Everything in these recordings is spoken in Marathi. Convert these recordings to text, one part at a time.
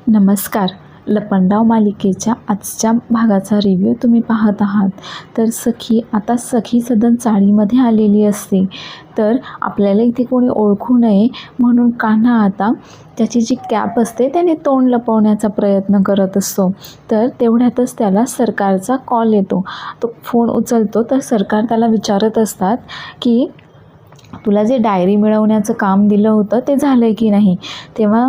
नमस्कार. लपंडाव मालिकेच्या आजच्या भागाचा रिव्ह्यू तुम्ही पाहत आहात. तर सखी सदन चाळीमध्ये आलेली असते. तर आपल्याला इथे कोणी ओळखू नये म्हणून कान्हा आता त्याची जी कॅप असते त्याने तोंड लपवण्याचा प्रयत्न करत असतो. तर तेवढ्यातच त्याला सरकारचा कॉल येतो. तो फोन उचलतो तर सरकार त्याला विचारत असतात की तुला जे डायरी मिळवण्याचं काम दिलं होतं ते झालं आहे की नाही. तेव्हा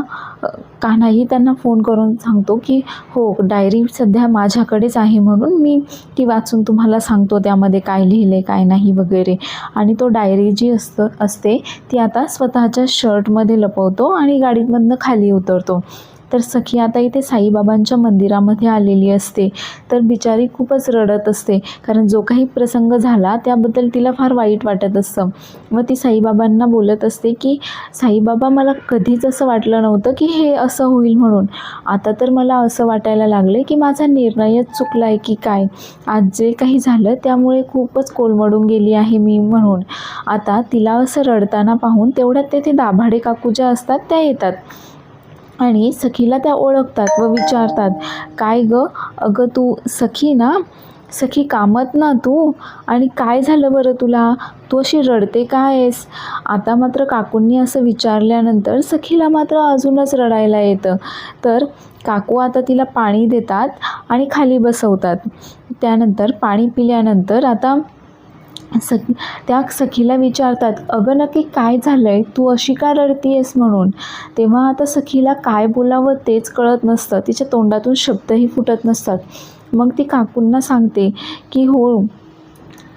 कान्हाही त्यांना फोन करून सांगतो की हो, डायरी सध्या माझ्याकडेच आहे म्हणून मी ती वाचून तुम्हाला सांगतो त्यामध्ये काय लिहिले काय नाही वगैरे. आणि तो डायरी जी असते ती आता स्वतःच्या शर्टमध्ये लपवतो आणि गाडीमधनं खाली उतरतो. तर सखी आता इथे साईबाबांच्या मंदिरामध्ये आलेली असते. तर बिचारी खूपच रडत असते कारण जो काही प्रसंग झाला त्याबद्दल तिला फार वाईट वाटत असतं. मग ती साईबाबांना बोलत असते की साईबाबा, मला कधीच असं वाटलं नव्हतं की हे असं होईल म्हणून. आता तर मला असं वाटायला लागले की माझा निर्णयच चुकला आहे की काय. आज जे काही झालं त्यामुळे खूपच कोलमडून गेली आहे मी म्हणून. आता तिला असं रडताना पाहून तेवढ्यात तेथे दाभाडे काकू ज्या असतात त्या येतात आणि सखीला त्या ओळखतात व विचारतात, काय गं, अगं तू सखी ना, सखी कामत ना तू, आणि काय झालं बरं तुला, तू अशी रडते का आहेस. आता मात्र काकूंनी असं विचारल्यानंतर सखीला मात्र अजूनच रडायला येतं. तर काकू आता तिला पाणी देतात आणि खाली बसवतात. त्यानंतर पाणी पिल्यानंतर आता त्या सखीला विचारतात, अगं नक्की काय झालं आहे, तू अशी का रडतीयेस म्हणून. तेव्हा आता सखीला काय बोलावं तेच कळत नसतं. तिच्या तोंडातून शब्दही फुटत नसतात. मग ती काकूंना सांगते की हो,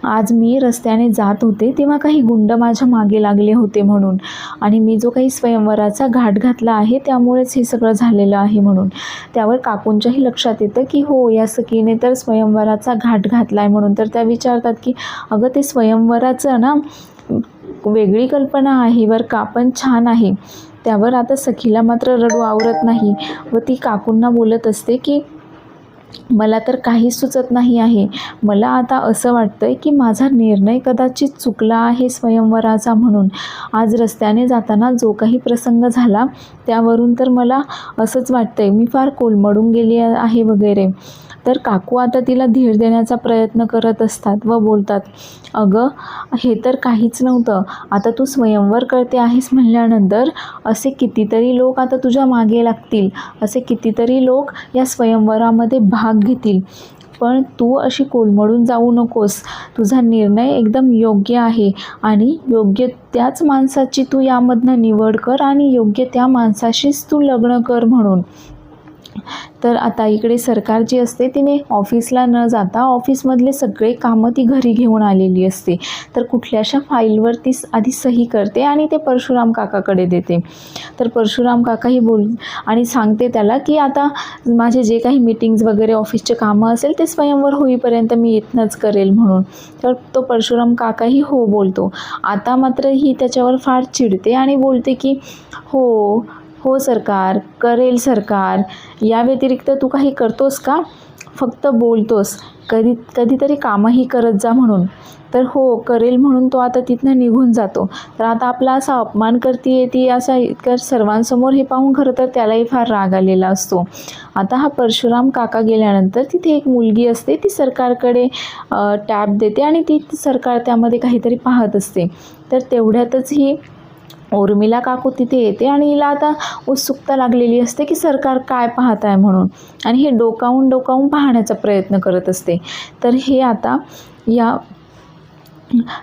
आज मी रस्त्याने जात होते तेव्हा काही गुंड माझ्या मागे लागले होते म्हणून, आणि मी जो काही स्वयंवराचा घाट घातला आहे त्यामुळेच हे सगळं झालेलं आहे म्हणून. त्यावर काकूंच्याही लक्षात येतं की हो, या सखीने तर स्वयंवराचा घाट घातला आहे म्हणून. तर त्या विचारतात की अगं ते स्वयंवराचं ना वेगळी कल्पना आहे बरं का, पण छान आहे. त्यावर आता सखीला मात्र रडू आवरत नाही व ती काकूंना बोलत असते की मला तर काहीच सुचत नाही आहे. मला आता असं वाटतंय की माझा निर्णय कदाचित चुकला आहे स्वयंवराचा म्हणून. आज रस्त्याने जाताना जो काही प्रसंग झाला त्यावरून तर मला असंच वाटतंय, मी फार कोलमडून गेली आहे वगैरे. तर काकू आता तिला धीर देण्याचा प्रयत्न करत असतात व बोलतात, अगं हे तर काहीच नव्हतं. आता तू स्वयंवर करते आहेस म्हणल्यानंतर असे कितीतरी लोक आता तुझ्या मागे लागतील, असे कितीतरी लोक या स्वयंवरामध्ये भाग घेतील. पण तू अशी कोलमडून जाऊ नकोस. तुझा निर्णय एकदम योग्य आहे आणि योग्य त्याच माणसाची तू यामधनं निवड कर आणि योग्य त्या माणसाशीच तू लग्न कर म्हणून. तर आता इकडे सरकार जी असते तिने ऑफिसला न जाता ऑफिसमधले सगळे कामं ती घरी घेऊन आलेली असते. तर कुठल्याशा फाईलवर ती आधी सही करते आणि ते परशुराम काकाकडे देते. तर परशुराम काकाही आणि सांगते त्याला की आता माझे जे काही मीटिंग्ज वगैरे ऑफिसचे कामं असेल ते स्वयंवर होईपर्यंत मी इथनंच करेल म्हणून. तर तो परशुराम काकाही हो बोलतो. आता मात्र ही त्याच्यावर फार चिडते आणि बोलते की हो सरकार, करेल सरकार. या व्यतिरिक्त तू काही करतोस का, फक्त बोलतोस, कधीतरी कामही करत जा म्हणून. तर हो करेल म्हणून तो आता तिथनं निघून जातो. तर आता आपला असा अपमान करते ती असा इतक्या सर्वांसमोर हे पाहून खरं तर त्यालाही फार राग आलेला असतो. आता हा परशुराम काका गेल्यानंतर तिथे एक मुलगी असते, ती सरकारकडे टॅब देते आणि ती सरकार त्यामध्ये काहीतरी पाहत असते. तर तेवढ्यातच ही उर्मिला काकू तिथे येते आणि हिला आता उत्सुकता लागलेली असते की सरकार काय पाहत आहे म्हणून, आणि हे डोकावून पाहण्याचा प्रयत्न करत असते. तर हे आता या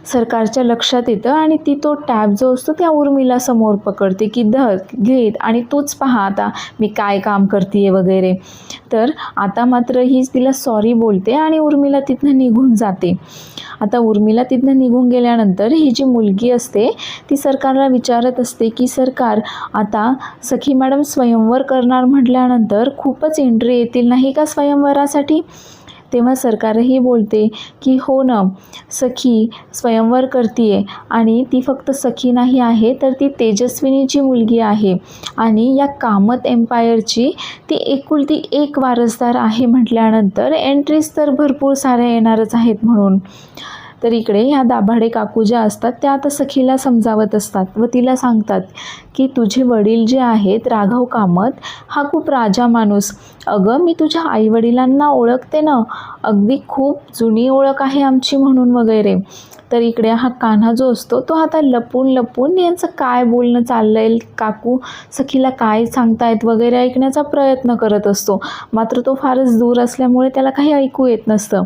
सरकारच्या लक्षात येतं आणि ती तो टॅब जो असतो त्या उर्मिला समोर पकडते की धर घे आणि तूच पहा आता मी काय काम करते वगैरे. तर आता मात्र ही तिला सॉरी बोलते आणि उर्मिला तिथनं निघून जाते. आता उर्मिला तिथनं निघून गेल्यानंतर ही जी मुलगी असते ती सरकारला विचारत असते की सरकार, आता सखी मॅडम स्वयंवर करणार म्हटल्यानंतर खूपच एंट्री येतील नाही का स्वयंवरासाठी. तेव्हा सरकारही बोलते की हो ना, सखी स्वयंवर करते आणि ती फक्त सखी नाही आहे तर ती तेजस्विनीची मुलगी आहे आणि या कामत एम्पायरची ती एकुलती एक वारसदार आहे म्हटल्यानंतर एंट्रीज तर भरपूर साऱ्या येणारच आहेत म्हणून. तर इकडे ह्या दाभाडे काकू ज्या असतात त्या आता सखीला समजावत असतात व तिला सांगतात की तुझे वडील जे आहेत राघव कामत हा खूप राजा माणूस, अगं मी तुझ्या आईवडिलांना ओळखते ना, अगदी खूप जुनी ओळख आहे आमची म्हणून वगैरे. तर इकडे हा कान्हा जो असतो तो आता लपून लपून यांचं काय बोलणं चाललंय, काकू सखीला काय सांगतायत वगैरे ऐकण्याचा प्रयत्न करत असतो. मात्र तो फारच दूर असल्यामुळे त्याला काही ऐकू येत नसतं.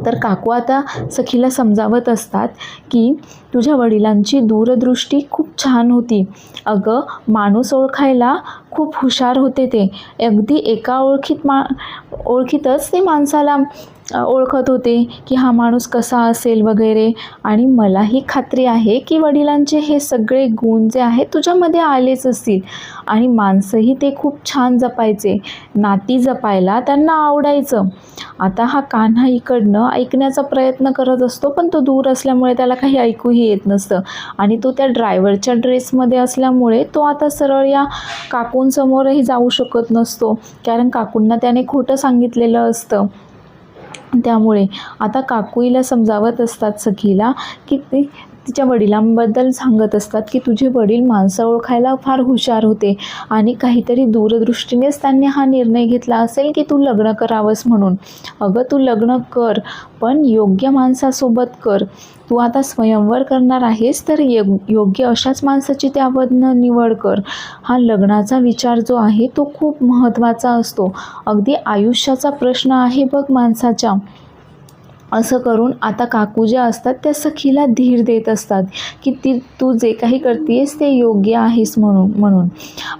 तर काकू आता सखीला समजावत असतात की तुझ्या वडिलांची दूरदृष्टी खूप छान होती, अगं माणूस ओळखायला खूप हुशार होते ते, अगदी एका ओळखीतच ते माणसाला ओळखत होते की हा माणूस कसा असेल वगैरे. आणि मलाही खात्री आहे की वडिलांचे हे सगळे गुण जे आहेत तुझ्यामध्ये आलेच असतील. आणि माणसंही ते खूप छान जपायचे, नाती जपायला त्यांना आवडायचं. आता हा कान्हा इकडनं ऐकण्याचा प्रयत्न करत असतो पण तो दूर असल्यामुळे त्याला काही ऐकूही येत नसतं. आणि तो त्या ड्रायव्हरच्या ड्रेसमध्ये असल्यामुळे तो आता सरळ या काकूंसमोरही जाऊ शकत नसतो, कारण काकूंना त्याने खोटं सांगितलेलं असतं. त्यामुळे आता काकू हिला समजावत असतात सखीला की तिच्या वडिलांबद्दल सांगत असतात की तुझे वडील माणसं ओळखायला फार हुशार होते आणि काहीतरी दूरदृष्टीनेच त्यांनी हा निर्णय घेतला असेल की तू लग्न करावंस म्हणून. अगं तू लग्न कर, पण योग्य माणसासोबत कर. तू आता स्वयंवर करणार आहेस तर योग्य अशाच माणसाची त्यामधनं निवड कर. हा लग्नाचा विचार जो आहे तो खूप महत्त्वाचा असतो, अगदी आयुष्याचा प्रश्न आहे बघ माणसाच्या. असं करून आता काकू ज्या असतात त्या सखीला धीर देत असतात की तू जे काही करतेस ते योग्य आहेस म्हणून.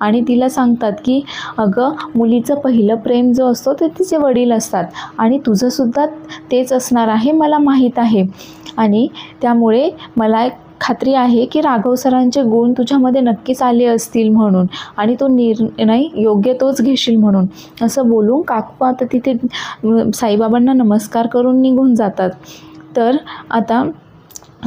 आणि तिला सांगतात की अगं मुलीचं पहिलं प्रेम जो असतो ते तिचे वडील असतात आणि तुझंसुद्धा तेच असणार आहे मला माहीत आहे. आणि त्यामुळे मला खात्री आहे की राघव सरांचे गुण तुझ्यामध्ये नक्कीच आले असतील म्हणून, आणि तो निर्णय योग्य तोच घेशील म्हणून. असं बोलून काकू आता तिथे साईबाबांना नमस्कार करून निघून जातात. तर आता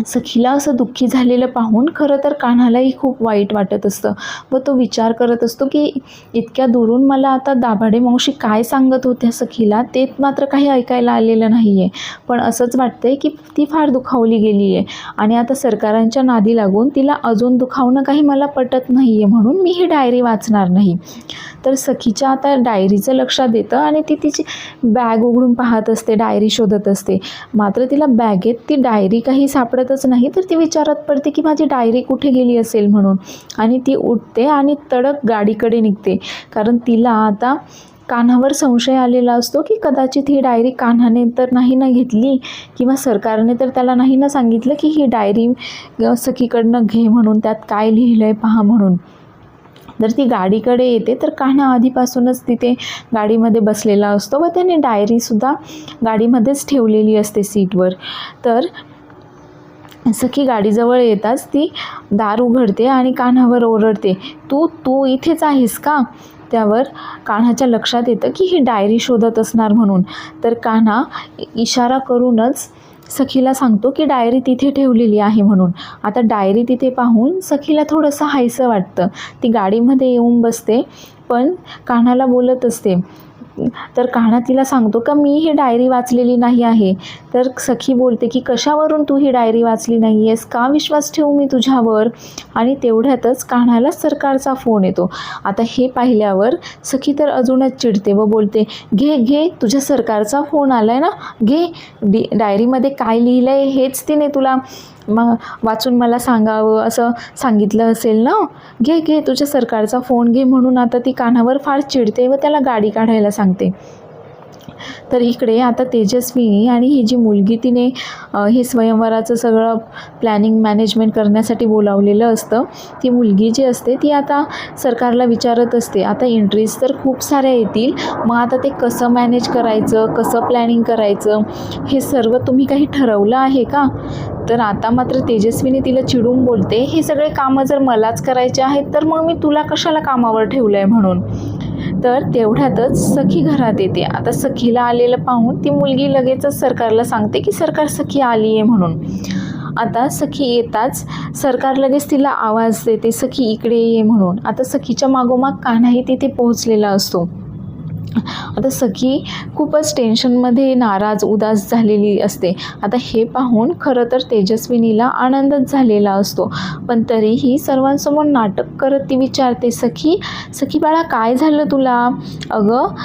सखीला असं दुःखी झालेलं पाहून खरं तर कान्हालाही खूप वाईट वाटत असतं व तो विचार करत असतो की इतक्या दुरून मला आता दाभाडे मावशी काय सांगत होत्या सखीला ते मात्र काही ऐकायला आलेलं नाही आहे. पण असंच वाटतंय की ती फार दुखावली गेली आहे आणि आता सरकारांच्या नादी लागून तिला अजून दुखावणं काही मला पटत नाही आहे, म्हणून मी ही डायरी वाचणार नाही. तर सखीच्या आता डायरीचं लक्षात येतं आणि ती तिची बॅग उघडून पाहत असते, डायरी शोधत असते. मात्र तिला बॅगेत ती डायरी काही सापडतच नाही. तर ती विचारात पडते की माझी डायरी कुठे गेली असेल म्हणून. आणि ती उठते आणि तडक गाडीकडे निघते, कारण तिला आता कान्हावर संशय आलेला असतो की कदाचित ही डायरी कान्हाने तर नाही ना घेतली किंवा सरकारने तर त्याला नाही ना सांगितलं की ही डायरी सखीकडनं घे म्हणून, त्यात काय लिहिलं आहे पहा म्हणून. जर ती गाडीकडे येते तर कान्हा आधीपासूनच तिथे गाडीमध्ये बसलेला असतो व त्याने डायरीसुद्धा गाडीमध्येच ठेवलेली असते सीटवर. तर सखी गाडीजवळ येताच ती दार उघडते आणि कान्हावर ओरडते, तू इथेच आहेस का? त्यावर कान्हाच्या लक्षात येतं की ही डायरी शोधत असणार म्हणून. तर कान्हा इशारा करूनच सखीला सांगतो की डायरी तिथे ठेवलेली आहे म्हणून. आता डायरी तिथे पाहून सखीला थोडंसं हायसं वाटतं. ती गाडीमध्ये येऊन बसते पण कान्हाला बोलत असते. तर कान्हा तिला सांगतो का मी ही डायरी वाचलेली नाही आहे. तर सखी बोलते की कशावरून तू ही डायरी वाचली नाही आहेस, का विश्वास ठेवू मी तुझ्यावर. आणि तेवढ्यातच कान्हाला सरकारचा फोन येतो. आता हे पाहिल्यावर सखी तर अजूनच चिडते व बोलते, घे तुझ्या सरकारचा फोन आला आहे ना, घे डायरीमध्ये काय लिहिलं आहे हेच तिने तुला वाचून मला सांगावं असं सांगितलं असेल ना, घे तुझ्या सरकारचा फोन घे. म्हणून आता ती कान्हावर फार चिडते व त्याला गाडी काढायला सांगते. तर इकडे आता तेजस्विनी आणि ही जी मुलगी तिने हे स्वयंवराचं सगळं प्लॅनिंग मॅनेजमेंट करण्यासाठी बोलावलेलं असतं, ती मुलगी जी असते ती आता सरकारला विचारत असते, आता एंट्रीज तर खूप साऱ्या येतील, मग आता ते कसं मॅनेज करायचं, कसं प्लॅनिंग करायचं, हे सर्व तुम्ही काही ठरवलं आहे का? तर आता मात्र तेजस्विनी तिला चिडून बोलते, हे सगळे कामं जर मलाच करायचे आहेत तर मग मी तुला कशाला कामावर ठेवलं आहे म्हणून. तर तेवढ्यातच सखी घरात येते. आता सखीला आलेलं पाहून ती मुलगी लगेचच सरकारला सांगते की सरकार सखी आली आहे म्हणून. आता सखी येताच सरकार लगेच तिला आवाज देते, सखी इकडे ये म्हणून. आता सखीच्या मागोमाग कान्हाही तिथे पोहोचलेला असतो. आता सखी खूपच टेन्शनमध्ये नाराज उदास झालेली असते. आता हे पाहून खरं तर तेजस्विनीला आनंदच झालेला असतो, पण तरीही सर्वांसमोर नाटक करत ती विचारते, सखी सखी बाळा काय झालं तुला? अगं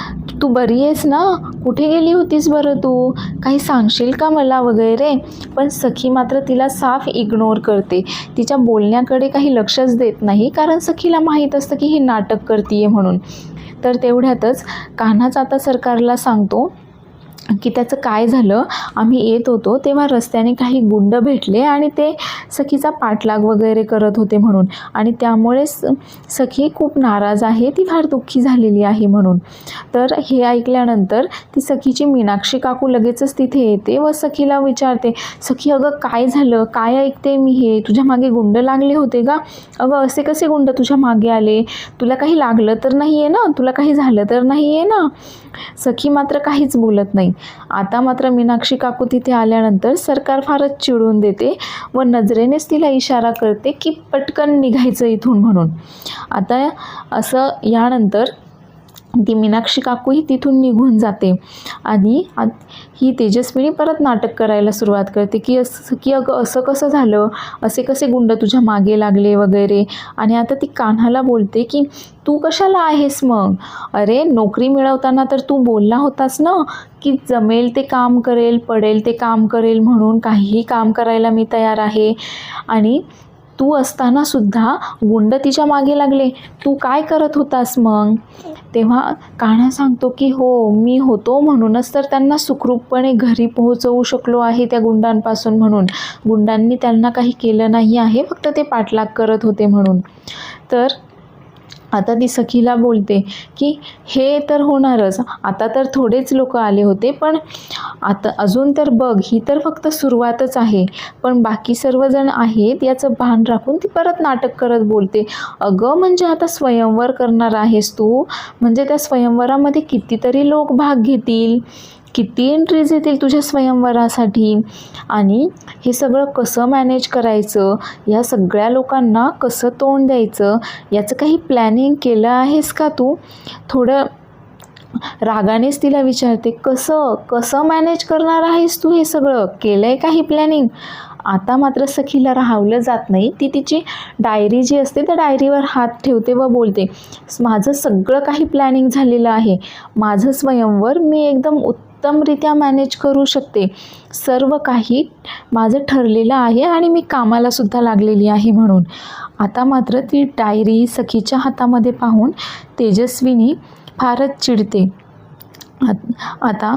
तू बरी आहेस ना? कुठे गेली होतीस बरं तू? काही सांगशील का मला वगैरे? पण सखी मात्र तिला साफ इग्नोर करते, तिच्या बोलण्याकडे काही लक्षच देत नाही, कारण सखीला माहीत असतं की ही नाटक करतीये म्हणून. तर तेवढ्यातच कान्हाच आता सरकारला सांगतो की त्याचं काय झालं, आम्ही येत होतो तेव्हा रस्त्याने काही गुंड भेटले आणि ते सखीचा पाठलाग वगैरे करत होते म्हणून, आणि त्यामुळे सखी खूप नाराज आहे, ती फार दुःखी झालेली आहे म्हणून. तर हे ऐकल्यानंतर ती सखीची मीनाक्षी काकू लगेचच तिथे येते व सखीला विचारते, सखी अगं काय झालं, काय ऐकते मी हे, तुझ्या मागे गुंड लागले होते का? अगं असे कसे गुंड तुझ्या मागे आले? तुला काही लागलं तर नाही आहे ना? तुला काही झालं तर नाही आहे ना? सखी मात्र काहीच बोलत नाही. आता मात्र मीनाक्षी काकू तिथे आल्यानंतर सरकार फारच चिडून देते व नजरेनेच तिला इशारा करते की पटकन निघायचं इथून म्हणून. आता असं यानंतर ती मीनाक्षी काकूही तिथून निघून जाते आणि ही तेजस्विनी परत नाटक करायला सुरुवात करते की अगं असं कसं झालं, असे कसे गुंड तुझ्या मागे लागले वगैरे. आणि आता ती कान्हाला बोलते की तू कशाला आहेस मग? अरे नोकरी मिळवताना तर तू बोलला होतास ना की जमेल ते काम करेल, पडेल ते काम करेल म्हणून, काहीही काम करायला मी तयार आहे. आणि तू असताना सुद्धा गुंड तिच्या मागे लागले, तू काय करत होतास मग? तेव्हा कान्हा सांगतो की हो मी होतो, म्हणूनच तर त्यांना सुखरूपपणे घरी पोहोचवू शकलो आहे त्या गुंडांपासून म्हणून. गुंडांनी त्यांना काही केलं नाही आहे, फक्त ते पाठलाग करत होते म्हणून. तर आता ती सखीला बोलते की हे तर होणारच, आता तर थोडेच लोक आले होते, पण आता अजून तर बघ ही तर फक्त सुरुवातच आहे, पण बाकी सर्वजण आहेत याचं भान राखून ती परत नाटक करत बोलते, अगं म्हणजे आता स्वयंवर करणार आहेस तू, म्हणजे त्या स्वयंवरामध्ये कितीतरी लोक भाग घेतील, किती एंट्रीज येतील तुझ्या स्वयंवरासाठी, आणि हे सगळं कसं मॅनेज करायचं, या सगळ्या लोकांना कसं तोंड द्यायचं, याचं काही प्लॅनिंग केलं आहेस का तू? थोडं रागानेच तिला विचारते, कसं कसं मॅनेज करणार आहेस तू, हे सगळं केलं आहे काही प्लॅनिंग? आता मात्र सखीला राहावलं जात नाही, ती तिची डायरी जी असते त्या डायरीवर हात ठेवते व बोलते, माझं सगळं काही प्लॅनिंग झालेलं आहे, माझं स्वयंवर मी एकदम उत्तमरित्या मॅनेज करू शकते, सर्व काही माझं ठरलेलं आहे आणि मी कामाला सुद्धा लागलेली आहे म्हणून. आता मात्र ती डायरी सखीच्या हातामध्ये पाहून तेजस्विनी फारच चिडते. आता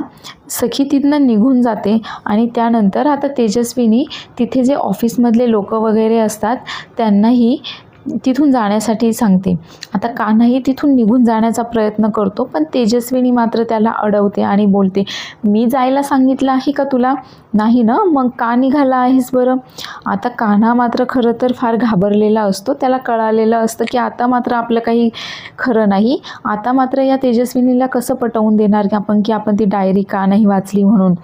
सखी तिथनं निघून जाते आणि त्यानंतर आता तेजस्विनी तिथे जे ऑफिसमधले लोक वगैरे असतात त्यांनाही तिथून जाण्यासाठी सांगते. आता कान्हाही तिथून निघून जाण्याचा प्रयत्न करतो, पण तेजस्विनी मात्र त्याला अडवते आणि बोलते, मी जायला सांगितलं आहे का तुला? नाही ना, मग का निघाला आहेस बरं? आता कान्हा मात्र खरं तर फार घाबरलेला असतो, त्याला कळालेलं असतं की आता मात्र आपलं काही खरं नाही, आता मात्र या तेजस्विनीला कसं पटवून देणार की आपण ती डायरी का नाही वाचली म्हणून.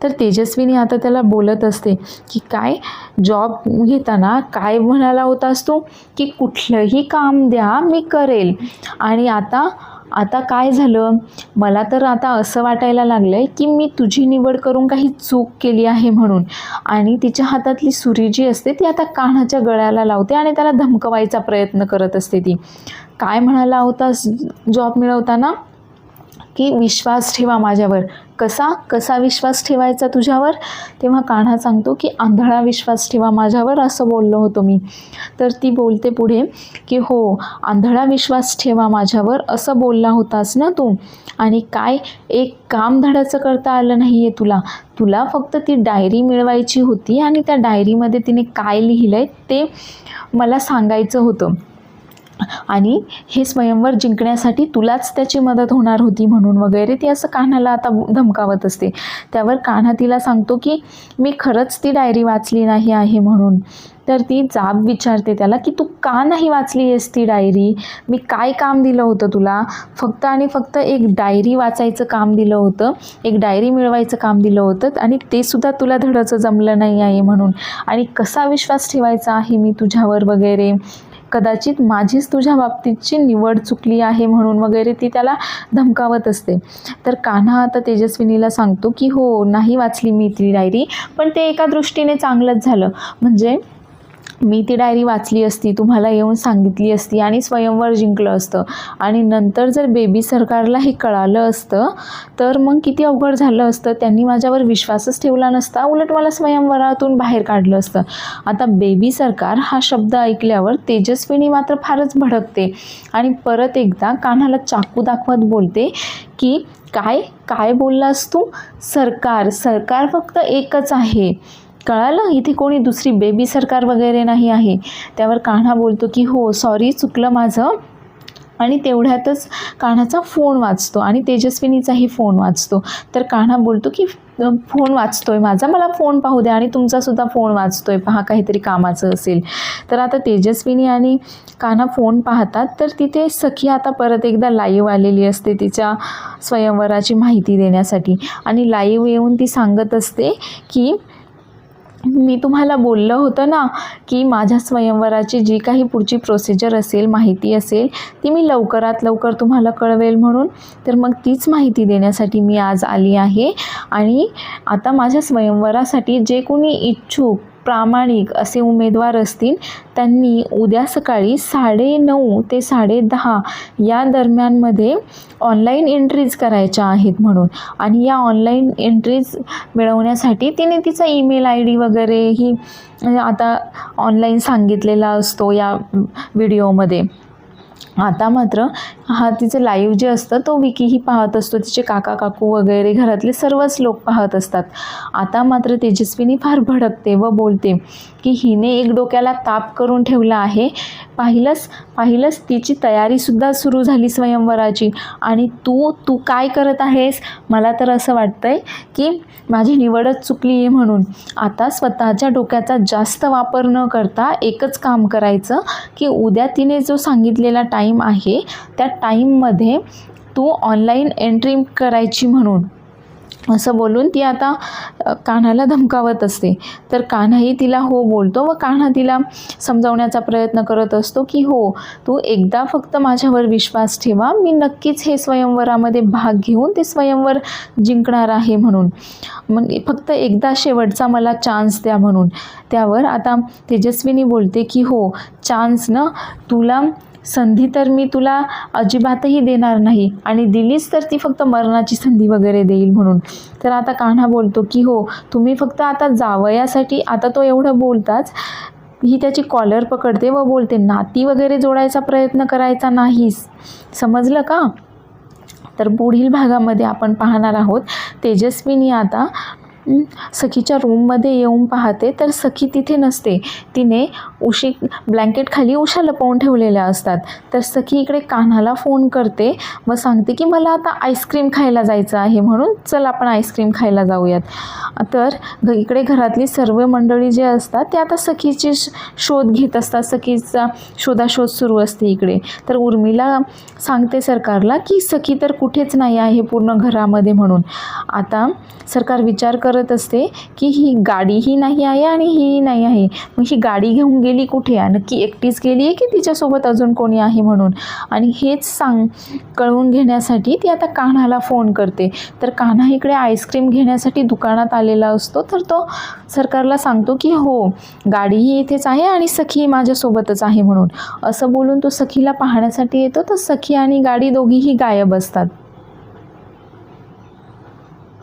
तर तेजस्विनी आता त्याला बोलत असते की काय जॉब घेताना काय म्हणाला होतास तू की कुठलंही काम द्या मी करेल, आणि आता काय झालं? मला तर आता असं वाटायला लागलं आहे की मी तुझी निवड करून काही चूक केली आहे म्हणून. आणि तिच्या हातातली सुरी जी असते ती आता कान्हाच्या गळ्याला लावते आणि त्याला धमकवायचा प्रयत्न करत असते. ती काय म्हणाला होतास जॉब मिळवताना की विश्वास ठेवा माझ्यावर. कसा विश्वास ठेवायचा तुझ्यावर? तेव्हा कान्हा सांगतो की आंधळा विश्वास ठेवा माझ्यावर असं बोललो होतो मी. तर ती बोलते पुढे की हो आंधळा विश्वास ठेवा माझ्यावर असं बोलला होतास ना तू, आणि काय एक काम धडाचं करता आलं नाही आहे तुला फक्त ती डायरी मिळवायची होती आणि त्या डायरीमध्ये तिने काय लिहिलं आहे ते मला सांगायचं होतं, आणि हे स्वयंवर जिंकण्यासाठी तुलाच त्याची मदत होणार होती म्हणून वगैरे ती असं कान्हाला आता धमकावत असते. त्यावर कान्हा तिला सांगतो की मी खरंच ती डायरी वाचली नाही आहे म्हणून. तर ती जाब विचारते त्याला की तू का नाही वाचली आहेस ती डायरी? मी काय काम दिलं होतं तुला? फक्त आणि फक्त एक डायरी वाचायचं काम दिलं होतं, एक डायरी मिळवायचं काम दिलं होतं, आणि ते सुद्धा तुला धडाचं जमलं नाही आहे म्हणून. आणि कसा विश्वास ठेवायचा आहे मी तुझ्यावर वगैरे, कदाचित माझीच तुझ्या बाबतीतची निवड चुकली आहे म्हणून वगैरे ती त्याला धमकावत असते. तर कान्हा आता तेजस्विनीला सांगतो की हो, नाही वाचली मी ती डायरी, पण ते एका दृष्टीने चांगलंच झालं. म्हणजे मी ती डायरी वाचली असती, तुम्हाला येऊन सांगितली असती आणि स्वयंवर जिंकलं असतं, आणि नंतर जर बेबी सरकारला हे कळालं असतं तर मग किती अवघड झालं असतं. त्यांनी माझ्यावर विश्वासच ठेवला नसता, उलट मला स्वयंवरातून बाहेर काढलं असतं. आता बेबी सरकार हा शब्द ऐकल्यावर तेजस्विनी मात्र फारच भडकते आणि परत एकदा कान्हाला चाकू दाखवत बोलते की काय काय बोललास तू? सरकार सरकार फक्त एकच आहे, कळालं? इथे कोणी दुसरी बेबी सरकार वगैरे नाही आहे. त्यावर कान्हा बोलतो की हो सॉरी, चुकलं माझं. आणि तेवढ्यातच कान्हाचा फोन वाजतो आणि तेजस्विनीचाही फोन वाजतो. तर कान्हा बोलतो की फोन वाजतोय माझा, मला फोन पाहू द्या, आणि तुमचासुद्धा फोन वाजतोय, पहा काहीतरी कामाचं असेल. तर आता तेजस्विनी आणि कान्हा फोन पाहतात तर तिथे सखी आता परत एकदा लाईव्ह आलेली असते तिच्या स्वयंवराची माहिती देण्यासाठी. आणि लाईव्ह येऊन ती सांगत असते की मी तुम्हाला बोललं होतं ना की माझ्या स्वयंवराची जी काही पुढची प्रोसिजर असेल, माहिती असेल, ती मी लवकरात लवकर तुम्हाला कळवेल म्हणून. तर मग तीच माहिती देण्यासाठी मी आज आली आहे. आणि आता माझ्या स्वयंवरासाठी जे कोणी इच्छुक प्रामाणिक असे उमेदवार असतील त्यांनी उद्या सकाळी 9:30 ते 10:30 या दरम्यानमध्ये ऑनलाईन एंट्रीज करायच्या आहेत म्हणून. आणि या ऑनलाईन एंट्रीज मिळवण्यासाठी तिने तिचा ईमेल ID वगैरे ही आता ऑनलाईन सांगितलेला असतो या व्हिडिओमध्ये. आता मात्र हा तिचं लाईव्ह जे असतं तो विकीही पाहत असतो, तिचे काका काकू वगैरे घरातले सर्वच लोक पाहत असतात. आता मात्र तेजस्विनी फार भडकते व बोलते की हिने एक डोक्याला ताप करून ठेवला आहे. पाहिलंच तिची तयारीसुद्धा सुरू झाली स्वयंवराची, आणि तू काय करत आहेस? मला तर असं वाटतंय की माझी निवडच चुकली आहे म्हणून. आता स्वतःच्या डोक्याचा जास्त वापर न करता एकच काम करायचं की उद्या तिने जो सांगितलेला टाईम आहे त्या टाईममध्ये तू ऑनलाईन एंट्री करायची म्हणून, असं बोलून ती आता कान्हाला धमकावत असते. तर कान्हाही तिला हो बोलतो व कान्हा तिला समजावण्याचा प्रयत्न करत असतो की हो, तू एकदा फक्त माझ्यावर विश्वास ठेवा, मी नक्कीच हे स्वयंवरामध्ये भाग घेऊन ते स्वयंवर जिंकणार आहे म्हणून. मग फक्त एकदा शेवटचा मला चान्स द्या म्हणून. त्यावर आता तेजस्विनी बोलते की हो, चान्स ना, तुला संधी तर मी तुला अजिबातही देणार नाही, आणि दिलीच तर ती फक्त मरणाची संधी वगैरे देईल म्हणून. तर आता कान्हा बोलतो की हो, तुम्ही फक्त आता जावयासाठी, आता तो एवढं बोलताच ही त्याची कॉलर पकडते व बोलते नाती वगैरे जोडायचा प्रयत्न करायचा नाहीस, समजलं का? तर पुढील भागामध्ये आपण पाहणार आहोत तेजस्विनी आता सखीच्या रूममध्ये येऊन पाहते तर सखी तिथे नसते. तिने ब्लँकेट खाली उशा लपवून ठेवलेल्या असतात. तर सखी इकडे कान्हाला फोन करते व सांगते की मला आता आईस्क्रीम खायला जायचं आहे म्हणून, चल आपण आईस्क्रीम खायला जाऊयात. तर इकडे घरातली सर्व मंडळी जे असतात ते आता सखीची शोध घेत असतात. सखीचा शोधाशोध सुरू असते इकडे. तर उर्मिला सांगते सरकारला की सखी तर कुठेच नाही आहे पूर्ण घरामध्ये म्हणून. आता सरकार विचार करत असते की ही गाडीही नाही आहे आणि ही नाही आहे, मग ही गाडी घेऊन गेली कुठे? नक्की एकटीच गेली आहे की तिच्यासोबत अजून कोणी आहे म्हणून. आणि हेच कळवून घेण्यासाठी ती आता कान्हाला फोन करते. तर कान्हा इकडे आईस्क्रीम घेण्यासाठी दुकानात आलेला असतो. तर तो सरकारला सांगतो की हो, गाडीही इथेच आहे आणि सखी माझ्यासोबतच आहे म्हणून. असं बोलून तो सखीला पाहण्यासाठी येतो. तर सखी आणि गाडी दोघीही गायब असतात.